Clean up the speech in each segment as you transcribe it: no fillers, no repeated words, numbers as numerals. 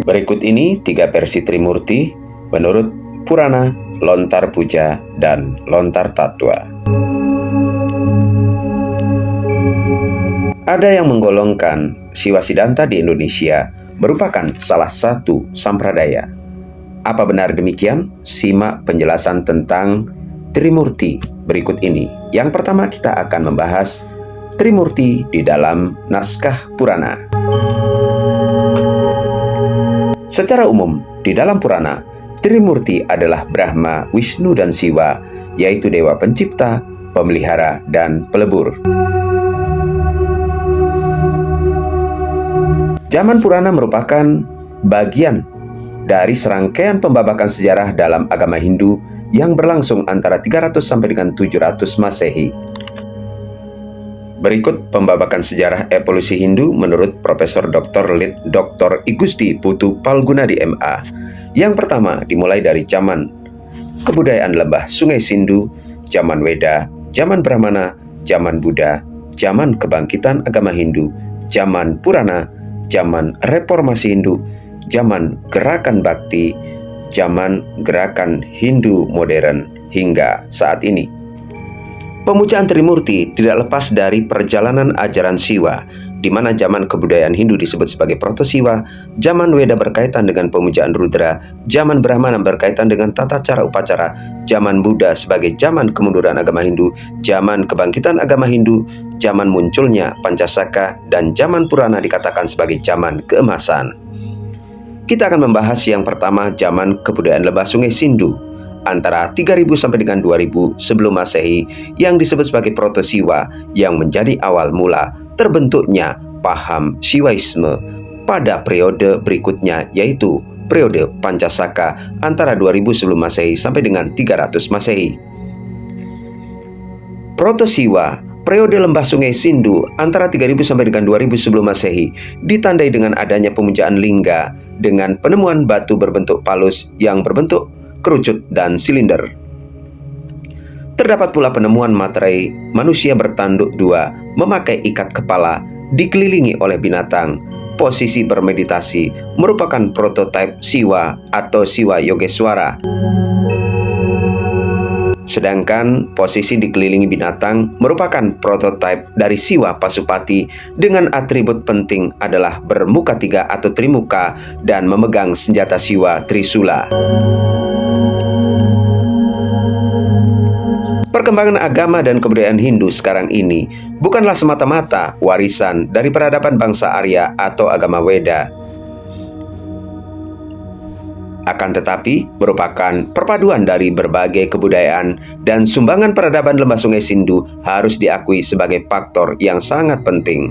Berikut ini 3 versi Trimurti menurut Purana, Lontar Puja, dan Lontar Tattwa. Ada yang menggolongkan Siwa Siddhanta di Indonesia merupakan salah satu sampradaya. Apa benar demikian? Simak penjelasan tentang Trimurti berikut ini. Yang pertama, kita akan membahas Trimurti di dalam naskah Purana. Secara umum, di dalam Purana, Trimurti adalah Brahma, Wisnu, dan Siwa, yaitu dewa pencipta, pemelihara, dan pelebur. Zaman Purana merupakan bagian dari serangkaian pembabakan sejarah dalam agama Hindu yang berlangsung antara 300 sampai dengan 700 Masehi. Berikut pembabakan sejarah evolusi Hindu menurut Profesor Dr. Litt. Dr. I Gusti Putu Palgunadi MA. Yang pertama dimulai dari zaman kebudayaan lembah Sungai Sindhu, zaman Weda, zaman Brahmana, zaman Buddha, zaman kebangkitan agama Hindu, zaman Purana, zaman reformasi Hindu, zaman gerakan bakti, zaman gerakan Hindu modern, hingga saat ini. Pemujaan Trimurti tidak lepas dari perjalanan ajaran Siwa, di mana zaman kebudayaan Hindu disebut sebagai Proto-Siwa, zaman Weda berkaitan dengan pemujaan Rudra, zaman Brahmana berkaitan dengan tata cara upacara, zaman Buddha sebagai zaman kemunduran agama Hindu, zaman kebangkitan agama Hindu, zaman munculnya Pancasaka, dan zaman Purana dikatakan sebagai zaman keemasan. Kita akan membahas yang pertama, zaman kebudayaan lembah Sungai Sindhu antara 3000 sampai dengan 2000 sebelum Masehi, yang disebut sebagai Proto-Siwa, yang menjadi awal mula terbentuknya paham Siwaisme pada periode berikutnya, yaitu periode Pancasaka antara 2000 sebelum Masehi sampai dengan 300 Masehi. Proto-Siwa periode lembah Sungai Sindhu antara 3000 sampai dengan 2000 sebelum Masehi ditandai dengan adanya pemujaan lingga dengan penemuan batu berbentuk palus yang berbentuk kerucut dan silinder. Terdapat pula penemuan materai manusia bertanduk dua memakai ikat kepala dikelilingi oleh binatang. Posisi bermeditasi merupakan prototipe Siwa atau Siwa Yogeswara. Sedangkan posisi dikelilingi binatang merupakan prototipe dari Siwa Pasupati dengan atribut penting adalah bermuka tiga atau trimuka dan memegang senjata Siwa Trisula. Perkembangan agama dan kebudayaan Hindu sekarang ini bukanlah semata-mata warisan dari peradaban bangsa Arya atau agama Weda. Akan tetapi merupakan perpaduan dari berbagai kebudayaan, dan sumbangan peradaban lembah Sungai Sindhu harus diakui sebagai faktor yang sangat penting.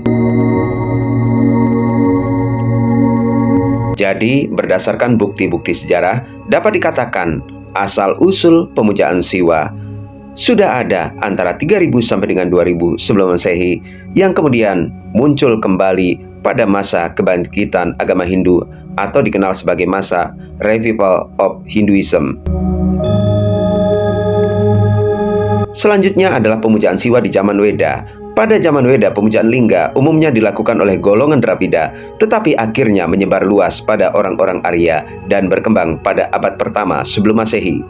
Jadi, berdasarkan bukti-bukti sejarah, dapat dikatakan asal-usul pemujaan Siwa sudah ada antara 3000 sampai dengan 2000 sebelum Masehi, yang kemudian muncul kembali pada masa kebangkitan agama Hindu atau dikenal sebagai masa Revival of Hinduism. Selanjutnya adalah pemujaan Siwa di zaman Weda. Pada zaman Weda, pemujaan lingga umumnya dilakukan oleh golongan Dravida, tetapi akhirnya menyebar luas pada orang-orang Arya dan berkembang pada abad pertama sebelum Masehi.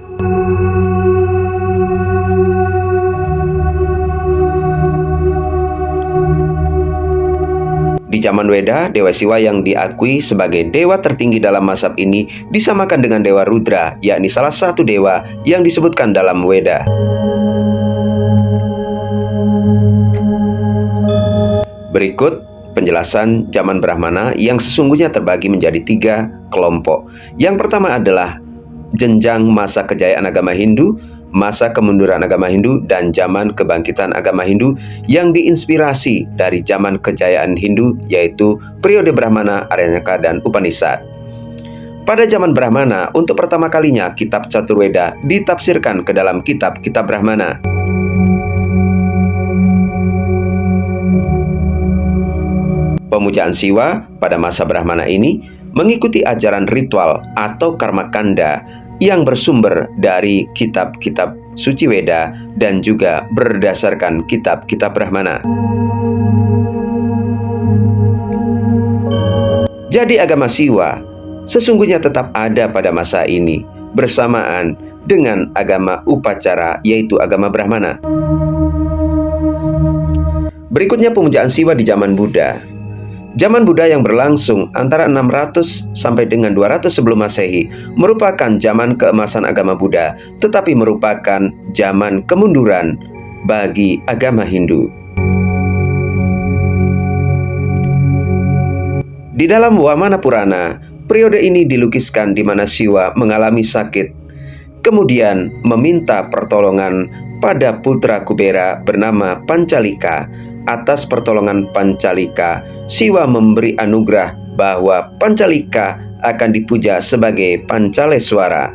Di zaman Weda, Dewa Siwa yang diakui sebagai dewa tertinggi dalam mazhab ini disamakan dengan Dewa Rudra, yakni salah satu dewa yang disebutkan dalam Weda. Berikut penjelasan zaman Brahmana yang sesungguhnya terbagi menjadi 3 kelompok. Yang pertama adalah jenjang masa kejayaan agama Hindu, masa kemunduran agama Hindu, dan zaman kebangkitan agama Hindu yang diinspirasi dari zaman kejayaan Hindu, yaitu periode Brahmana, Aryanyaka, dan Upanishad. Pada zaman Brahmana, untuk pertama kalinya kitab Caturveda ditafsirkan ke dalam kitab-kitab Brahmana. Pemujaan Siwa pada masa Brahmana ini mengikuti ajaran ritual atau karma kanda yang bersumber dari kitab-kitab suci Weda dan juga berdasarkan kitab-kitab Brahmana. Jadi agama Siwa sesungguhnya tetap ada pada masa ini bersamaan dengan agama upacara, yaitu agama Brahmana. Berikutnya pemujaan Siwa di zaman Buddha. Zaman Buddha yang berlangsung antara 600 sampai dengan 200 sebelum Masehi merupakan zaman keemasan agama Buddha, tetapi merupakan zaman kemunduran bagi agama Hindu. Di dalam Vamana Purana, periode ini dilukiskan di mana Siwa mengalami sakit, kemudian meminta pertolongan pada putra Kubera bernama Pancalika. Atas pertolongan Pancalika, Siwa memberi anugerah bahwa Pancalika akan dipuja sebagai Pancaleswara.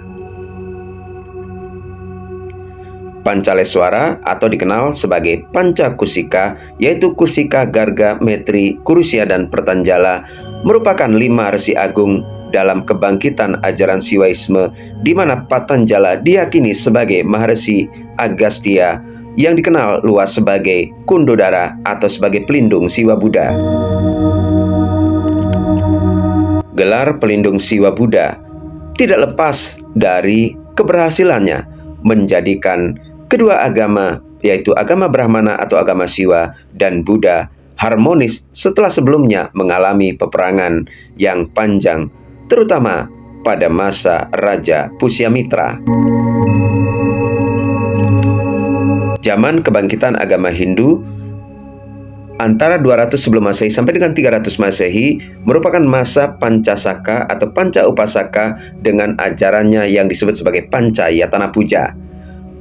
Pancaleswara atau dikenal sebagai Pancakusika, yaitu Kusika, Garga, Metri, Kurusya, dan Pertanjala, merupakan 5 resi agung dalam kebangkitan ajaran Siwaisme, di mana Patanjala diyakini sebagai Maharesi Agastya yang dikenal luas sebagai Kundodara atau sebagai pelindung Siwa Buddha. Gelar pelindung Siwa Buddha tidak lepas dari keberhasilannya menjadikan kedua agama, yaitu agama Brahmana atau agama Siwa dan Buddha, harmonis setelah sebelumnya mengalami peperangan yang panjang, terutama pada masa Raja Pusyamitra. Zaman kebangkitan agama Hindu antara 200 sebelum Masehi sampai dengan 300 Masehi merupakan masa Pancasaka atau Panca Upasaka dengan ajarannya yang disebut sebagai Pancayatana Puja.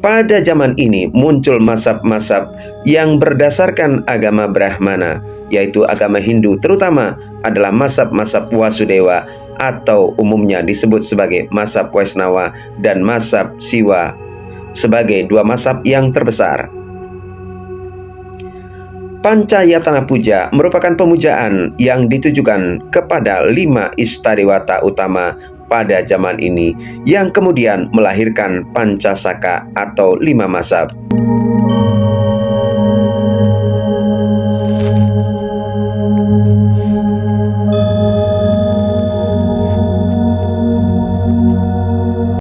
Pada zaman ini muncul mazhab-mazhab yang berdasarkan agama Brahmana, yaitu agama Hindu, terutama adalah mazhab-mazhab Wasudewa atau umumnya disebut sebagai mazhab Waisnawa dan mazhab Siwa sebagai 2 mazhab yang terbesar. Pancayatana Puja merupakan pemujaan yang ditujukan kepada 5 istadewata utama pada zaman ini yang kemudian melahirkan Pancasaka atau 5 mazhab.